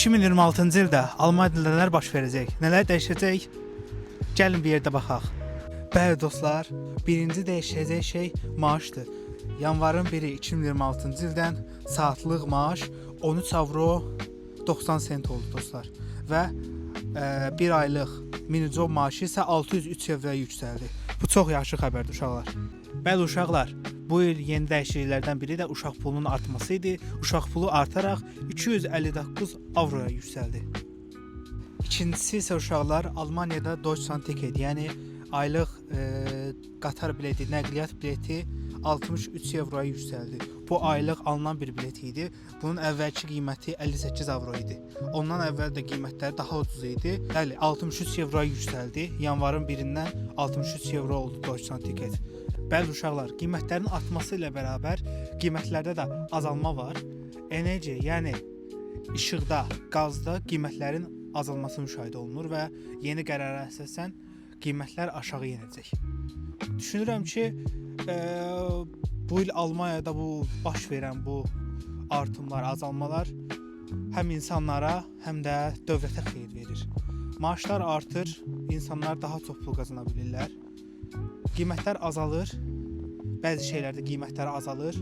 2026-cı ildə Almaniyada nələr baş verəcək, nələr dəyişəcək? Gəlin bir yerdə baxaq. Bəli dostlar, birinci dəyişəcək şey maaşdır. Yanvarın 1-i 2026-cı ildən saatlıq maaş 13 avro 90 sent oldu dostlar. Və bir aylıq minijob maaşı isə 603 avroya yüksəldi. Bu çox yaxşı xəbərdir uşaqlar. Bəli uşaqlar, bu il yeni dəyişikliklərdən biri də uşaq pulunun artması idi. Uşaq pulu artaraq 259 avroya yüksəldi. İkincisi isə uşaqlar Almaniyada Deutschlandticket, yəni aylıq qatar bileti, nəqliyyat bileti 63 avroya yüksəldi. Bu aylıq alınan bir bilet idi. Bunun əvvəlki qiyməti 58 avro idi. Ondan əvvəl də qiymətləri daha ucuz idi. Bəli, 63 avroya yüksəldi. Yanvarın 1-dən 63 avro oldu Deutschlandticket. Bəli uşaqlar, qiymətlərin artması ilə bərabər qiymətlərdə də azalma var. Enerji, yəni işıqda, qazda qiymətlərin azalması müşahidə olunur və yeni qərara əsasən qiymətlər aşağı yenəcək. Düşünürəm ki, bu il Almaniyada bu baş verən bu artımlar, azalmalar həm insanlara, həm də dövlətə xeyir verir. Maaşlar artır, insanlar daha çox pul qazana bilirlər. Qiymətlər azalır, bəzi şeylərdə qiymətləri azalır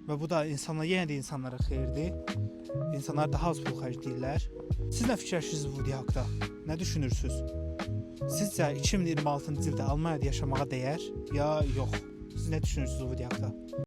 və bu da yenə də insanlara xeyirdir. İnsanlar daha az pul xərcləyirlər. Siz nə fikirləşirsiniz bu video haqqında? Nə düşünürsünüz? Sizcə 2026-cı ildə Almaniyada yaşamağa dəyər ya yox? Siz nə düşünürsünüz bu video haqqında?